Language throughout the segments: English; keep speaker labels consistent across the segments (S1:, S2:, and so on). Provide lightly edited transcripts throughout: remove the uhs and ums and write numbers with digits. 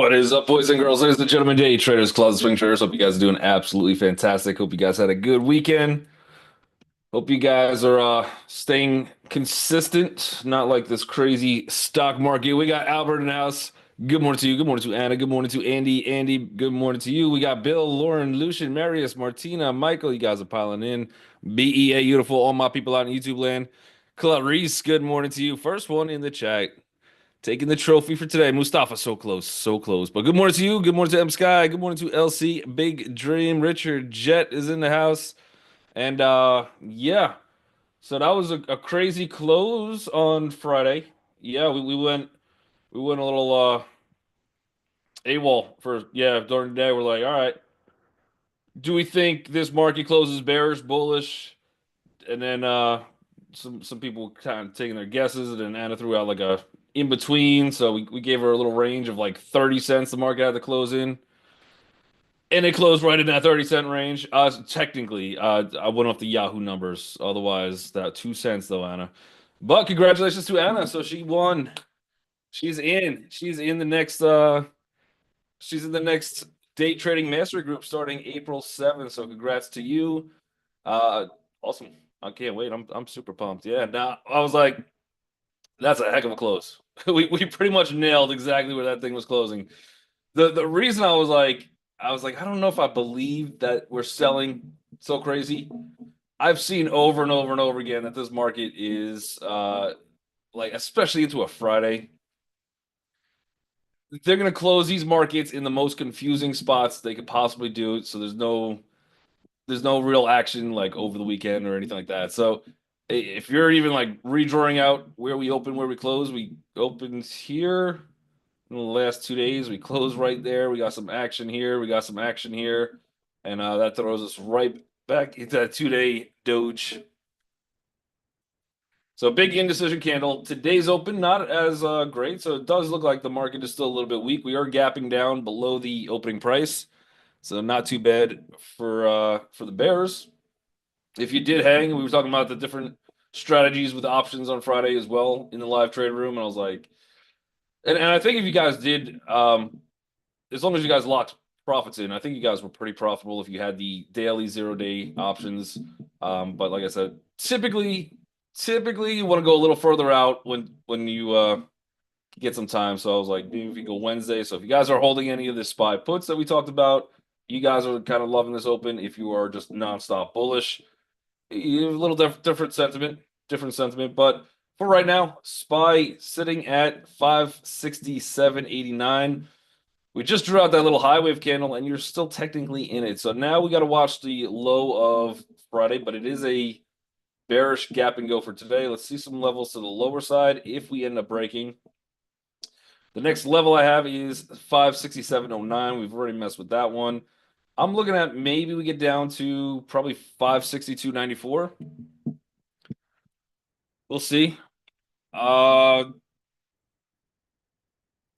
S1: What is up, boys and girls, ladies and gentlemen, day traders, closet swing traders? Hope you guys are doing absolutely fantastic. Hope you guys had a good weekend. Hope you guys are staying consistent, not like this crazy stock market. We got Albert in the house. Good morning to you. Good morning to Anna. Good morning to Andy. Andy, good morning to you. We got Bill, Lauren, Lucian, Marius, Martina, Michael. You guys are piling in. BEA, beautiful. All my people out in YouTube land. Clarice, good morning to you. First one in the chat. Taking the trophy for today. Mustafa, so close, so close. But good morning to you. Good morning to M Sky. Good morning to LC. Big Dream. Richard Jet is in the house. And yeah. So that was a crazy close on Friday. Yeah, we went a little AWOL for during the day. We're like, all right, do we think this market closes bearish, bullish? And then some people kind of taking their guesses, and then Anna threw out like a in between. So we gave her a little range of like 30 cents the market had to close in. And it closed right in that 30-cent range. Technically, I went off the Yahoo numbers. Otherwise, that 2 cents though, Anna. But congratulations to Anna. So she won. She's in. She's in the next day trading mastery group starting April 7th. So congrats to you. Uh awesome. I can't wait. I'm super pumped. Yeah. Now I was like, that's a heck of a close. We pretty much nailed exactly where that thing was closing. The reason I was like, I don't know if I believe that we're selling so crazy. I've seen over and over and over again that this market is like, especially into a Friday, they're gonna close these markets in the most confusing spots they could possibly do. So there's no real action like over the weekend or anything like that. So if you're even like redrawing out where we open, where we close, we opened here in the last 2 days. We closed right there. We got some action here. We got some action here. And that throws us right back into that 2 day Doge. So big indecision candle. Today's open, not as great. So it does look like the market is still a little bit weak. We are gapping down below the opening price. So not too bad for the bears. If you did hang, we were talking about the different strategies with options on Friday as well in the live trade room. And I was like, and I think if you guys did, as long as you guys locked profits in, I think you guys were pretty profitable if you had the daily 0 day options. But like I said, typically you want to go a little further out when you get some time. So I was like, maybe if you go Wednesday. So if you guys are holding any of the SPY puts that we talked about, you guys are kind of loving this open. If you are just nonstop bullish, you have a little different sentiment. But for right now, SPY sitting at 567.89. We just drew out that little high wave candle, and you're still technically in it. So now we got to watch the low of Friday, but it is a bearish gap and go for today. Let's see some levels to the lower side if we end up breaking. The next level I have is 567.09. We've already messed with that one. I'm looking at maybe we get down to probably 562.94. We'll see. Uh,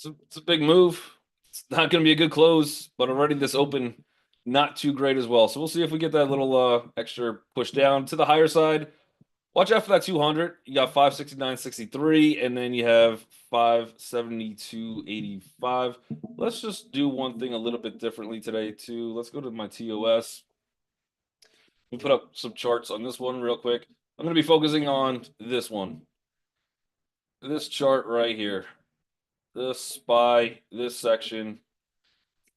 S1: it's a big move. It's not going to be a good close, but already this open, not too great as well. So we'll see if we get that little extra push down to the higher side. Watch out for that 200. You got 569.63, and then you have 572.85. Let's just do one thing a little bit differently today, too. Let's go to my TOS. Let me put up some charts on this one real quick. I'm going to be focusing on this one. This chart right here. This SPY, this section.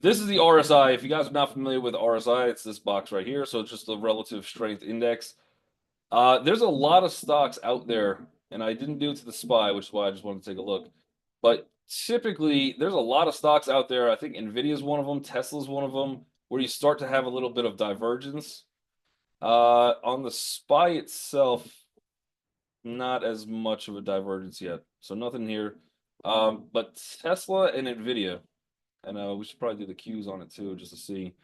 S1: This is the RSI. If you guys are not familiar with RSI, it's this box right here. So it's just the relative strength index. There's a lot of stocks out there, and I didn't do it to the SPY, which is why I just wanted to take a look. But typically, there's a lot of stocks out there. I think Nvidia is one of them, Tesla is one of them, where you start to have a little bit of divergence. On the SPY itself, not as much of a divergence yet. So nothing here. But Tesla and Nvidia, and we should probably do the Qs on it too, just to see.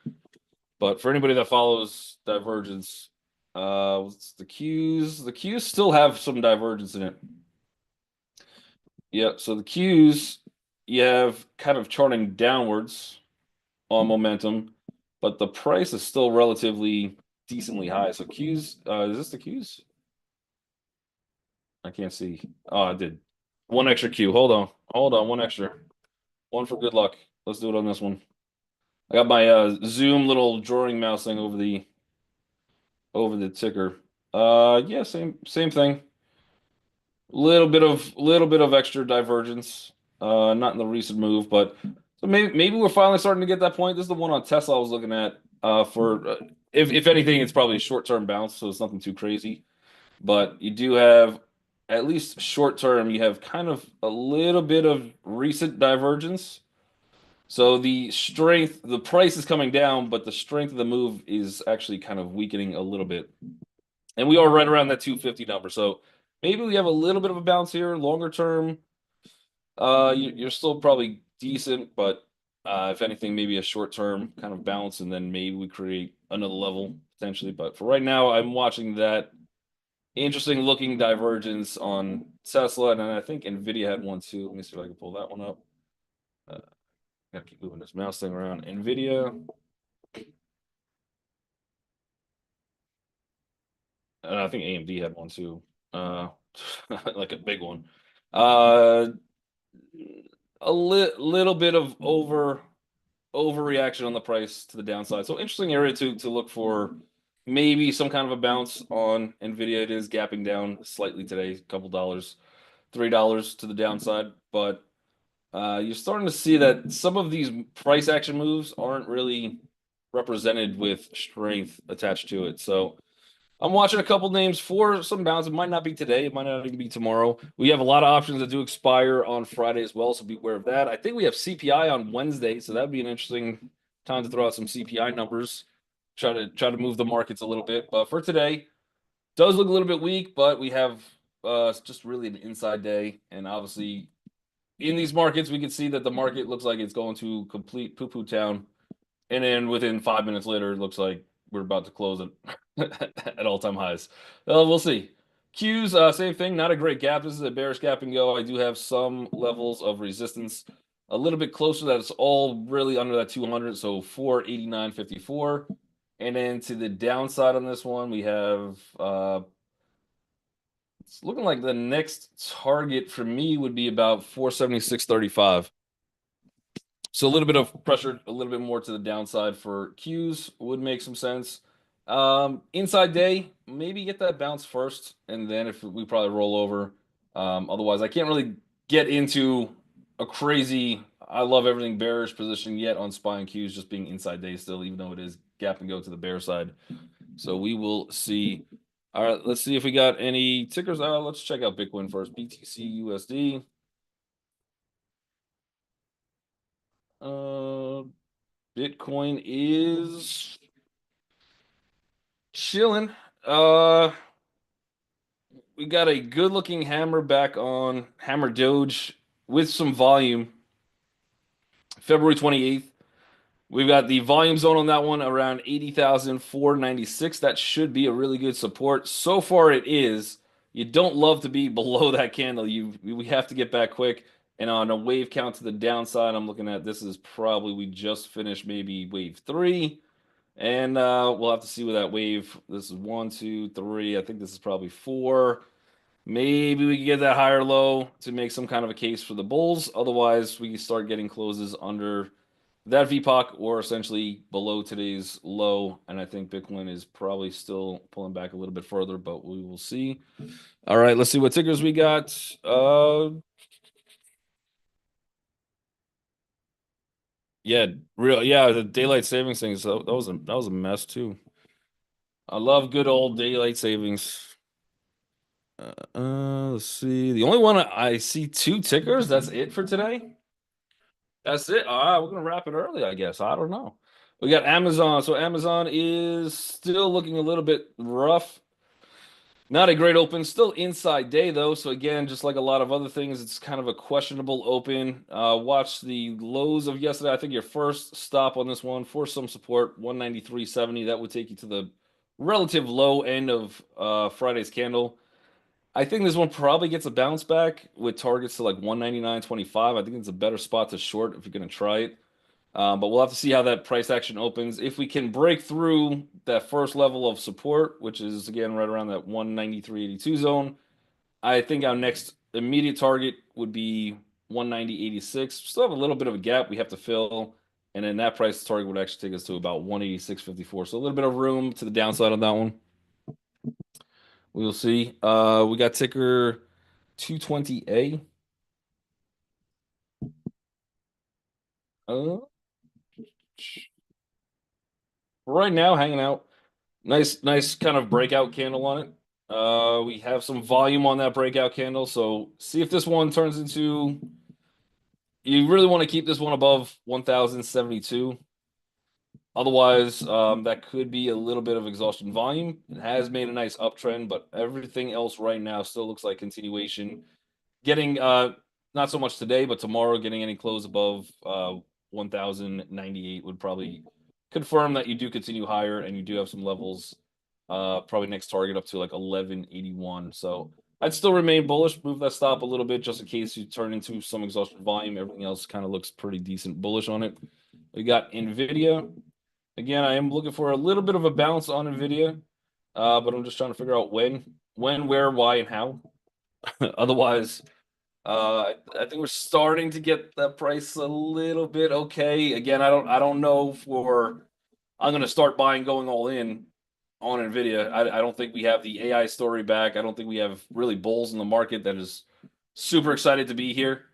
S1: But for anybody that follows divergence, what's the Qs? The Qs still have some divergence in it. Yep. So the Qs, you have kind of charting downwards on momentum, but the price is still relatively decently high. So Qs, is this the Qs? I can't see. Oh, I did. One extra Q. Hold on. One extra. One for good luck. Let's do it on this one. I got my Zoom little drawing mouse thing over the ticker. Yeah, same thing. Little bit of extra divergence. Not in the recent move, but so maybe we're finally starting to get that point. This is the one on Tesla I was looking at. For if anything, it's probably a short-term bounce, so it's nothing too crazy. But you do have, at least short term, you have kind of a little bit of recent divergence. So the price is coming down, but the strength of the move is actually kind of weakening a little bit. And we are right around that 250 number. So maybe we have a little bit of a bounce here. Longer term, you're still probably decent, but if anything, maybe a short term kind of bounce, and then maybe we create another level potentially. But for right now, I'm watching that interesting looking divergence on Tesla, and then I think Nvidia had one too. Let me see if I can pull that one up. Uh, Gotta keep moving this mouse thing around. Nvidia, and I think AMD had one too. Uh, like a big one. Uh, little bit of overreaction on the price to the downside. So interesting area to look for maybe some kind of a bounce on Nvidia. It is gapping down slightly today, a couple dollars, $3 to the downside, but you're starting to see that some of these price action moves aren't really represented with strength attached to it. So I'm watching a couple names for some bounce. It might not be today. It might not even be tomorrow. We have a lot of options that do expire on Friday as well, so be aware of that. I think we have CPI on Wednesday, so that'd be an interesting time to throw out some CPI numbers. Try to move the markets a little bit. But for today, does look a little bit weak, but we have just really an inside day, and obviously in these markets, we can see that the market looks like it's going to complete poo poo town. And then within 5 minutes later, it looks like we're about to close it at all time highs. We'll see. Qs, same thing, not a great gap. This is a bearish gap and go. I do have some levels of resistance a little bit closer. That's all really under that 200. So 489.54. And then to the downside on this one, we have it's looking like the next target for me would be about 476.35. So a little bit of pressure, a little bit more to the downside for Qs would make some sense. Inside day, maybe get that bounce first, and then if we probably roll over. Otherwise, I can't really get into a crazy, I love everything bearish position yet on SPY and Qs just being inside day still, even though it is gap and go to the bear side. So we will see. All right, let's see if we got any tickers. Let's check out Bitcoin first. BTC USD. Uh, Bitcoin is chilling. Uh, we got a good looking hammer back on Hammer Doge with some volume. February 28th. We've got the volume zone on that one around 80,496. That should be a really good support. So far, it is. You don't love to be below that candle. We have to get back quick. And on a wave count to the downside, I'm looking at this is probably we just finished maybe wave three. And we'll have to see where that wave. This is one, two, three. I think this is probably four. Maybe we can get that higher low to make some kind of a case for the bulls. Otherwise, we can start getting closes under that VPOC or essentially below today's low. And I think Bitcoin is probably still pulling back a little bit further, but we will see. All right, let's see what tickers we got. Yeah, the daylight savings thing. So that was a mess too. I love good old daylight savings. Let's see. The only one I see two tickers. That's it for today. That's it. All right, we're gonna wrap it early, I guess. I don't know. We got Amazon. So Amazon is still looking a little bit rough. Not a great open. Still inside day though. So again, just like a lot of other things, it's kind of a questionable open. Watch the lows of yesterday. I think your first stop on this one for some support, 193.70. That would take you to the relative low end of Friday's candle. I think this one probably gets a bounce back with targets to like 199.25. I think it's a better spot to short if you're going to try it. But we'll have to see how that price action opens. If we can break through that first level of support, which is again right around that 193.82 zone, I think our next immediate target would be 190.86. Still have a little bit of a gap we have to fill. And then that price target would actually take us to about 186.54. So a little bit of room to the downside on that one. We'll see. We got ticker 220A. Uh, right now, hanging out. Nice kind of breakout candle on it. We have some volume on that breakout candle. So see if this one turns into. You really want to keep this one above 1,072. Otherwise, that could be a little bit of exhaustion volume. It has made a nice uptrend, but everything else right now still looks like continuation. Getting not so much today, but tomorrow, getting any close above 1,098 would probably confirm that you do continue higher and you do have some levels. Probably next target up to like 1181. So I'd still remain bullish. Move that stop a little bit just in case you turn into some exhaustion volume. Everything else kind of looks pretty decent bullish on it. We got Nvidia. Again, I am looking for a little bit of a bounce on Nvidia, but I'm just trying to figure out when, where, why, and how. Otherwise, I think we're starting to get that price a little bit okay. Again, I don't know for I'm going to start buying going all in on Nvidia. I don't think we have the AI story back. I don't think we have really bulls in the market that is super excited to be here.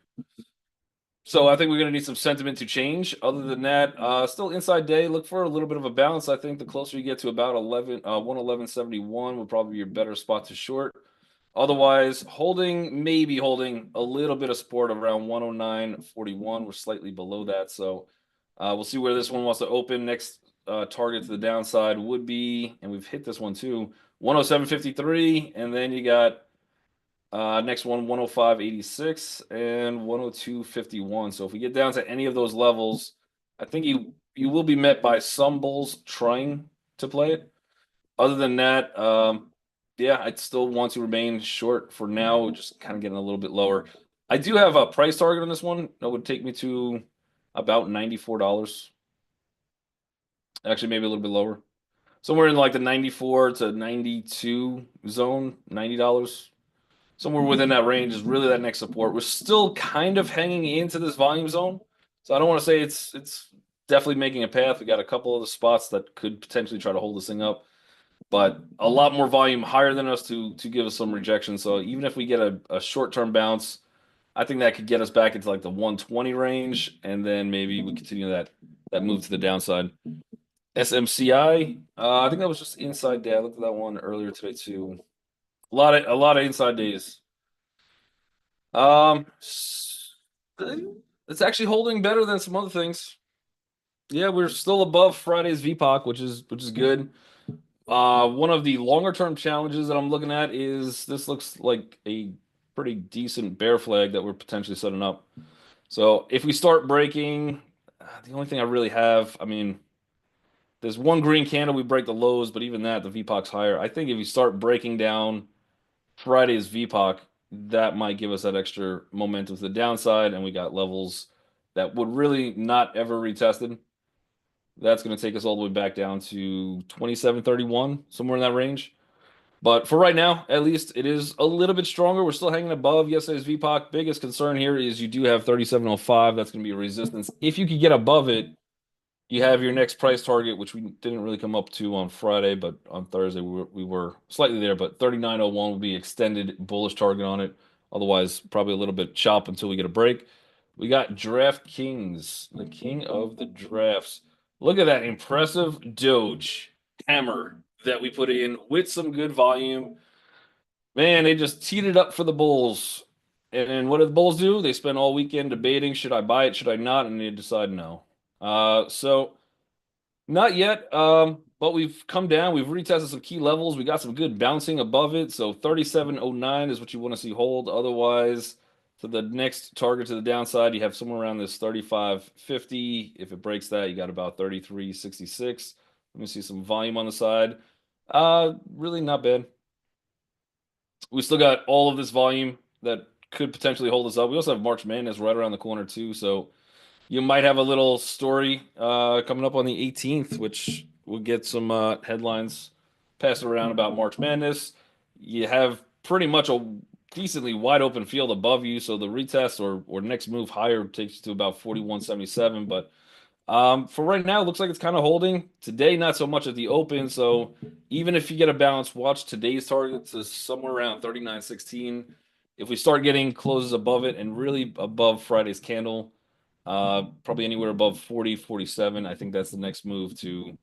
S1: So I think we're going to need some sentiment to change. Other than that, still inside day. Look for a little bit of a balance. I think the closer you get to about 111.71 would probably be your better spot to short. Otherwise, maybe holding a little bit of support around 109.41. We're slightly below that. So we'll see where this one wants to open. Next target to the downside would be, and we've hit this one too, 107.53. And then you got next one, 105.86 and 102.51. So if we get down to any of those levels, I think you will be met by some bulls trying to play it. Other than that, yeah, I'd still want to remain short for now, just kind of getting a little bit lower. I do have a price target on this one that would take me to about $94. Actually, maybe a little bit lower. Somewhere in like the 94 to 92 zone, $90. Somewhere within that range is really that next support. We're still kind of hanging into this volume zone. So I don't want to say it's definitely making a path. We got a couple of the spots that could potentially try to hold this thing up, but a lot more volume higher than us to give us some rejection. So even if we get a short-term bounce, I think that could get us back into like the 120 range, and then maybe we continue that move to the downside. SMCI, I think that was just inside day. I looked at that one earlier today too. A lot of inside days. It's actually holding better than some other things. Yeah, we're still above Friday's VPOC, which is good. One of the longer term challenges that I'm looking at is this looks like a pretty decent bear flag that we're potentially setting up. So if we start breaking, the only thing I really have, I mean, there's one green candle, we break the lows, but even that, the VPOC's higher. I think if you start breaking down Friday's VPOC, that might give us that extra momentum to the downside, and we got levels that would really not ever retested. That's going to take us all the way back down to 27.31, somewhere in that range. But for right now, at least it is a little bit stronger. We're still hanging above yesterday's VPOC. Biggest concern here is you do have 37.05. That's going to be a resistance. If you could get above it, you have your next price target, which we didn't really come up to on Friday, but on Thursday we were slightly there. But 39.01 will be extended bullish target on it. Otherwise, probably a little bit chop until we get a break. We got DraftKings, the king of the drafts. Look at that impressive Doge hammer that we put in with some good volume. Man, they just teed it up for the Bulls. And what do the Bulls do? They spend all weekend debating, should I buy it, should I not? And they decide no. So not yet, but we've come down. We've retested some key levels. We got some good bouncing above it. So 37.09 is what you want to see hold. Otherwise, to the next target to the downside, you have somewhere around this 35.50. If it breaks that, you got about 33.66. Let me see some volume on the side. Really not bad. We still got all of this volume that could potentially hold us up. We also have March Madness right around the corner too, so you might have a little story coming up on the 18th, which will get some headlines passed around about March Madness. You have pretty much decently wide open field above you. So the retest or next move higher takes you to about 41.77. But for right now, it looks like it's kind of holding. Today, not so much at the open. So even if you get a bounce, watch today's target to somewhere around 39.16. If we start getting closes above it and really above Friday's candle, probably anywhere above 40, 47, I think that's the next move to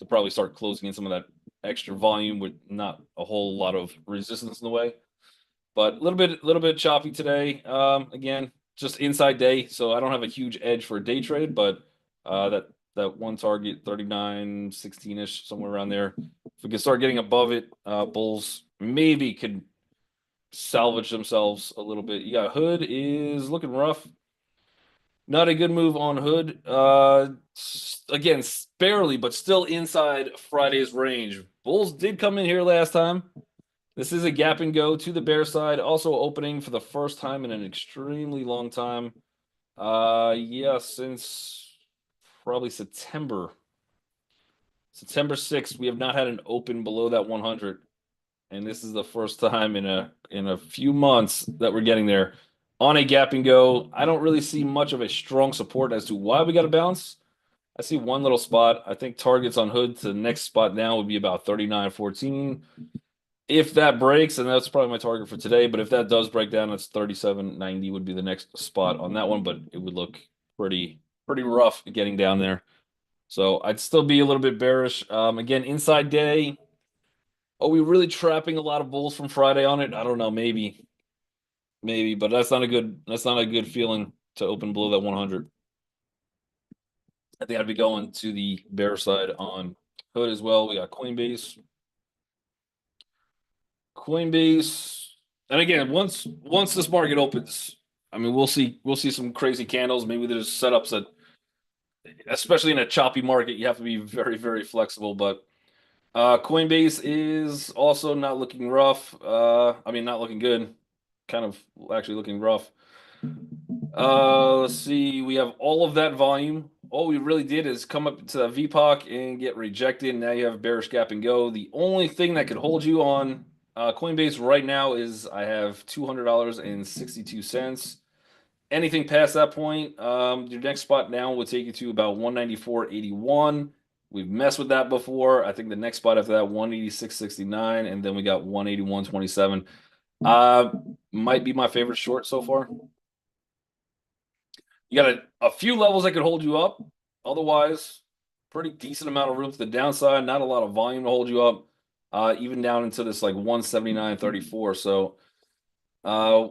S1: probably start closing in some of that extra volume with not a whole lot of resistance in the way. But a little bit choppy today. Again, just inside day, so I don't have a huge edge for a day trade, but that one target 39.16-ish, somewhere around there. If we can start getting above it, bulls maybe could salvage themselves a little bit. Yeah, Hood is looking rough. Not a good move on Hood. Again, barely, but still inside Friday's range. Bulls did come in here last time. This is a gap and go to the bear side, also opening for the first time in an extremely long time. Yeah, since probably September 6th, we have not had an open below that 100, and this is the first time in a few months that we're getting there on a gap and go. I don't really see much of a strong support as to why we got to bounce. I see one little spot. I think targets on Hood to the next spot now would be about 39.14. If that breaks, and that's probably my target for today, but if that does break down, it's 37.90 would be the next spot on that one, but it would look pretty rough getting down there. So I'd still be a little bit bearish. Again, inside day. Are we really trapping a lot of bulls from Friday on it? I don't know, maybe, but that's not a good feeling to open below that 100. I think I'd be going to the bear side on Hood as well. We got Coinbase. Coinbase, and again, once this market opens, I mean, we'll see some crazy candles. Maybe there's setups that, especially in a choppy market, you have to be very, very flexible. But Coinbase is also not looking rough. I mean, not looking good. Kind of actually looking rough. Let's see. We have all of that volume. All we really did is come up to the VPOC and get rejected. Now you have bearish gap and go. The only thing that could hold you on Coinbase right now is I have $200.62. Anything past that point, your next spot now would take you to about 194.81. We've messed with that before. I think the next spot after that, 186.69, and then we got 181.27. Might be my favorite short so far. You got a few levels that could hold you up. Otherwise, pretty decent amount of room to the downside. Not a lot of volume to hold you up. Even down into this like 179.34. So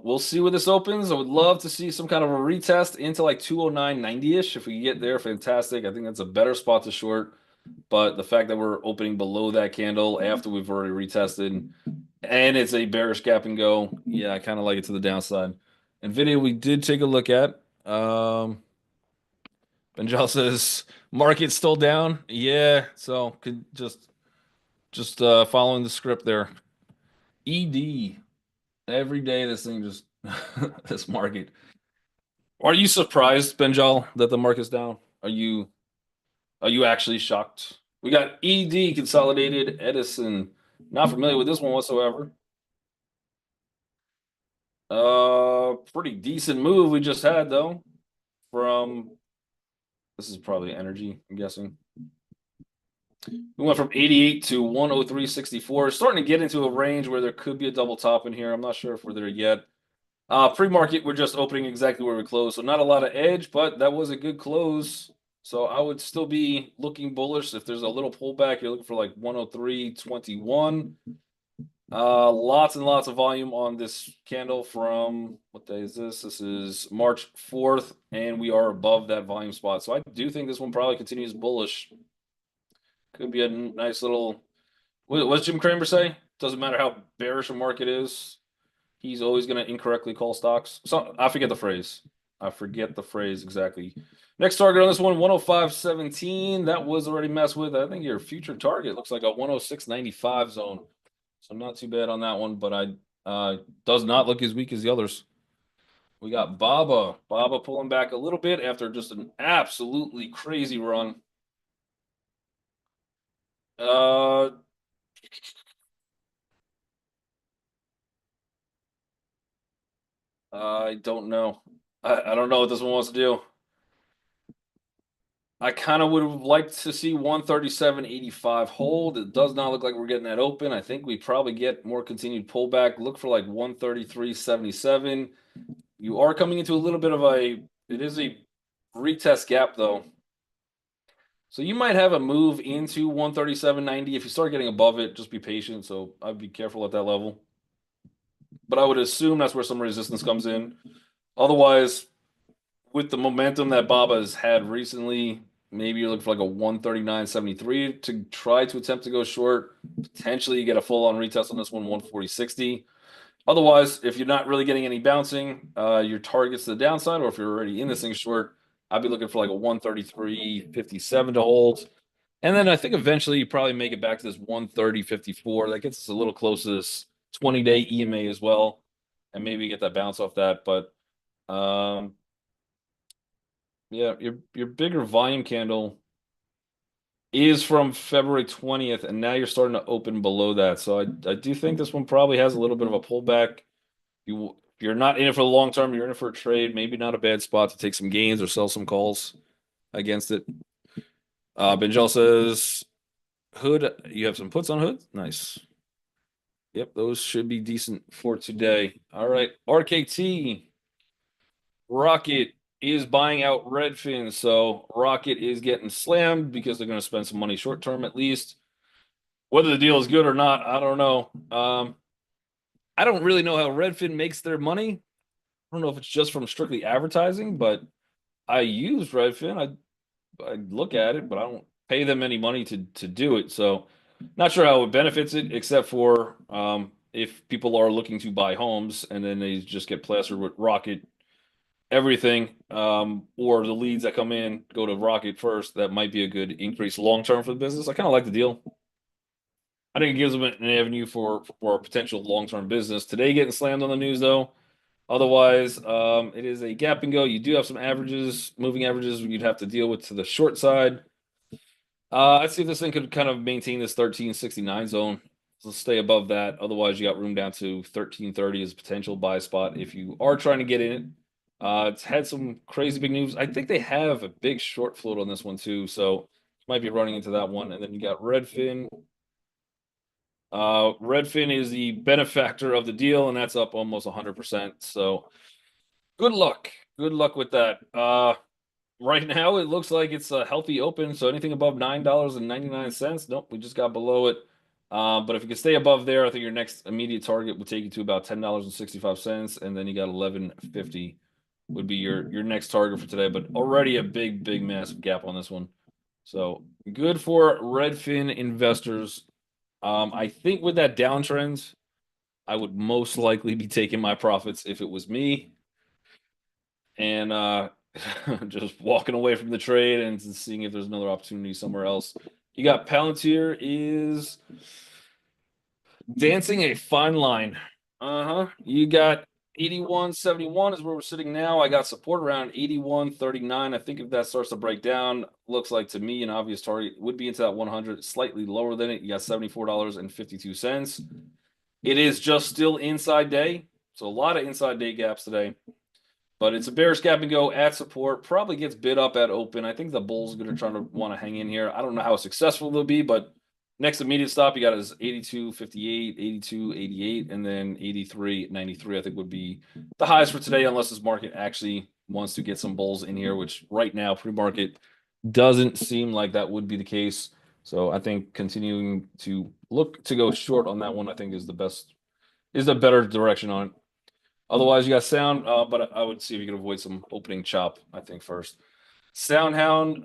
S1: we'll see where this opens. I would love to see some kind of a retest into like 209.90-ish. If we get there, fantastic. I think that's a better spot to short. But the fact that we're opening below that candle after we've already retested and it's a bearish gap and go, yeah, I kind of like it to the downside. NVIDIA, we did take a look at. Benjal says market's still down. Yeah, so could just following the script there. ED. Every day this thing just this market. Are you surprised, Benjal, that the market's down? Are you actually shocked? We got ED consolidated, Edison. Not familiar with this one whatsoever. Pretty decent move we just had though. From this is probably energy, I'm guessing. We went from 88 to 103.64. Starting to get into a range where there could be a double top in here. I'm not sure if we're there yet. Pre-market, we're just opening exactly where we closed, so not a lot of edge, but that was a good close. So I would still be looking bullish. If there's a little pullback, you're looking for like 103.21. Lots and lots of volume on this candle from what day is this? This is March 4th, and we are above that volume spot. So I do think this one probably continues bullish. Could be a nice little. What does Jim Cramer say? Doesn't matter how bearish a market is, he's always going to incorrectly call stocks. So I forget the phrase. I forget the phrase exactly. Next target on this one, 105.17. That was already messed with. I think your future target looks like a 106.95 zone. So not too bad on that one, but I does not look as weak as the others. We got Baba. Baba pulling back a little bit after just an absolutely crazy run. Uh I don't know. I don't know what this one wants to do. I kind of would have liked to see 137.85 hold. It does not look like we're getting that open. I think we probably get more continued pullback. Look for like 133.77. You are coming into a little bit of it is a retest gap though. So you might have a move into 137.90. If you start getting above it, just be patient. So I'd be careful at that level. But I would assume that's where some resistance comes in. Otherwise, with the momentum that Baba has had recently, maybe you're looking for like a 139.73 to try to attempt to go short. Potentially you get a full on retest on this one, 140.60. Otherwise, if you're not really getting any bouncing, your targets to the downside, or if you're already in this thing short, I'd be looking for like a 133.57 to hold. And then I think eventually you probably make it back to this 130.54. That gets us a little close to this 20-day EMA as well. And maybe get that bounce off that. But yeah, your bigger volume candle is from February 20th, and now you're starting to open below that. So I do think this one probably has a little bit of a pullback. If you're not in it for the long term, you're in it for a trade. Maybe not a bad spot to take some gains or sell some calls against it. Benjel says Hood, you have some puts on Hood? Nice. Yep, those should be decent for today. All right, RKT. Rocket is buying out Redfin, so Rocket is getting slammed because they're going to spend some money short term at least. Whether the deal is good or not, I don't know. I don't really know how Redfin makes their money. I don't know if it's just from strictly advertising, but I use Redfin. I look at it, but I don't pay them any money to do it. So not sure how it benefits it, except for if people are looking to buy homes and then they just get plastered with Rocket everything, or the leads that come in go to Rocket first. That might be a good increase long term for the business. I kind of like the deal. I think it gives them an avenue for a potential long term business. Today, getting slammed on the news though. Otherwise, it is a gap and go. You do have some averages, moving averages, you'd have to deal with to the short side. I'd see if this thing could kind of maintain this 1369 zone. So stay above that. Otherwise, you got room down to 1330 as a potential buy spot if you are trying to get in it. It's had some crazy big news. I think they have a big short float on this one too, so might be running into that one. And then you got Redfin. Redfin is the benefactor of the deal, and that's up almost 100%. So good luck. Good luck with that. Right now it looks like it's a healthy open, so anything above $9.99. Nope, we just got below it. But if you can stay above there, I think your next immediate target would take you to about $10.65, and then you got 11.50 would be your next target for today. But already a big massive gap on this one. So good for Redfin investors. I think with that downtrend, I would most likely be taking my profits if it was me, and just walking away from the trade and seeing if there's another opportunity somewhere else. You got Palantir is dancing a fine line. You got 81.71 is where we're sitting now. I got support around 81.39. I think if that starts to break down, looks like to me an obvious target would be into that 100, slightly lower than it. You got $74.52. It is just still inside day. So a lot of inside day gaps today. But it's a bearish gap and go at support. Probably gets bid up at open. I think the bulls are going to try to want to hang in here. I don't know how successful they'll be, but next immediate stop you got is 82.58, 82.88, and then 83.93. I think would be the highs for today, unless this market actually wants to get some bulls in here, which right now pre-market doesn't seem like that would be the case. So I think continuing to look to go short on that one, I think is the better direction on it. Otherwise, you got Sound, but I would see if you can avoid some opening chop, I think, first. Soundhound,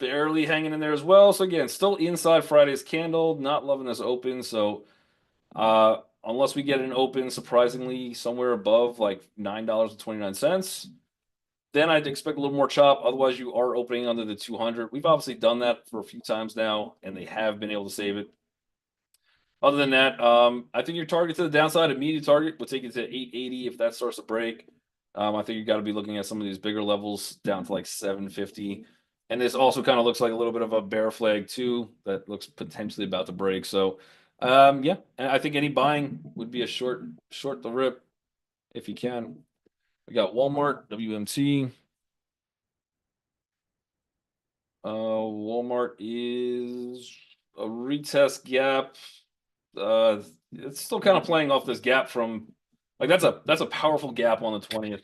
S1: barely hanging in there as well. So again, still inside Friday's candle, not loving this open. So unless we get an open surprisingly somewhere above like $9.29, then I'd expect a little more chop. Otherwise, you are opening under the 200. We've obviously done that for a few times now, and they have been able to save it. Other than that, I think your target to the downside, immediate target, would take you to 880 if that starts to break. I think you got to be looking at some of these bigger levels down to like 750. And this also kind of looks like a little bit of a bear flag too that looks potentially about to break. So, yeah, and I think any buying would be a short the rip. if you can. We got Walmart, WMT. Walmart is a retest gap. It's still kind of playing off this gap from like that's a powerful gap on the 20th.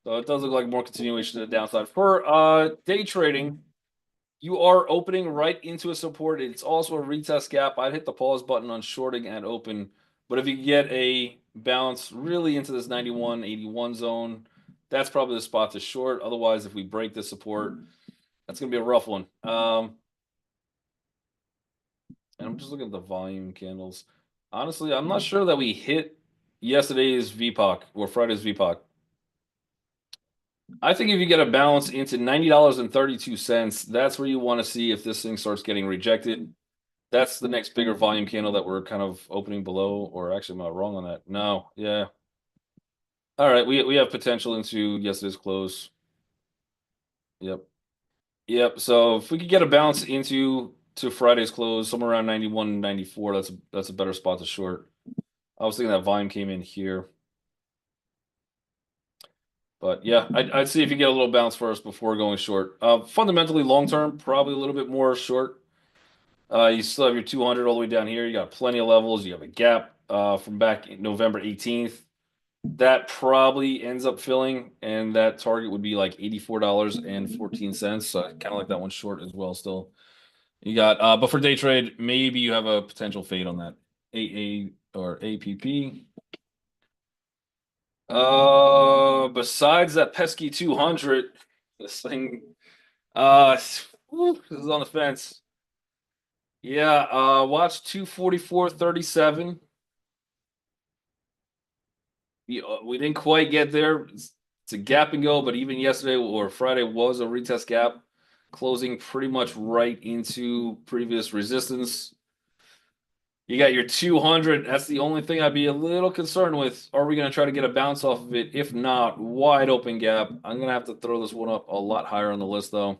S1: So it does look like more continuation to the downside. For day trading, you are opening right into a support. It's also a retest gap. I'd hit the pause button on shorting at open. But if you get a bounce really into this 91.81 zone, that's probably the spot to short. Otherwise, if we break this support, that's going to be a rough one. And I'm just looking at the volume candles. Honestly, I'm not sure that we hit yesterday's VPOC or Friday's VPOC. I think if you get a bounce into $90.32, that's where you want to see if this thing starts getting rejected. That's the next bigger volume candle that we're kind of opening below, or actually, am I wrong on that? No, yeah. All right, we have potential into yesterday's close. Yep. Yep. So if we could get a bounce into Friday's close, somewhere around 91, 94, that's a better spot to short. I was thinking that volume came in here. But yeah, I'd see if you get a little bounce first before going short. Fundamentally, long term, probably a little bit more short. You still have your 200 all the way down here. You got plenty of levels. You have a gap from back in November 18th. That probably ends up filling, and that target would be like $84.14. So kind of like that one short as well. Still, you got, but for day trade, maybe you have a potential fade on that AA or APP. Besides that pesky 200, this thing, this is on the fence. Yeah, watch 244.37. We didn't quite get there. It's a gap and go, but even yesterday or Friday was a retest gap, closing pretty much right into previous resistance. You got your 200. That's the only thing I'd be a little concerned with. Are we going to try to get a bounce off of it? If not, wide open gap. I'm going to have to throw this one up a lot higher on the list, though.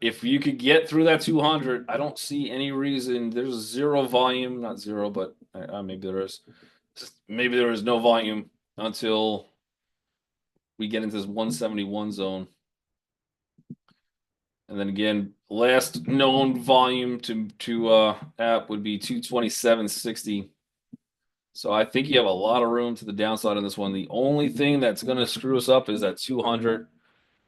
S1: If you could get through that 200, I don't see any reason. There's zero volume, not zero, but maybe there is. Maybe there is no volume until we get into this 171 zone. And then again, last known volume to app would be 227.60. So I think you have a lot of room to the downside on this one. The only thing that's going to screw us up is that 200,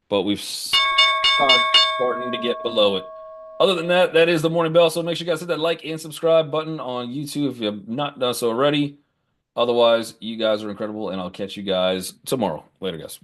S1: but we've starting to get below it. Other than that, that is the morning bell. So make sure you guys hit that like and subscribe button on YouTube if you have not done so already. Otherwise, you guys are incredible, and I'll catch you guys tomorrow. Later, guys.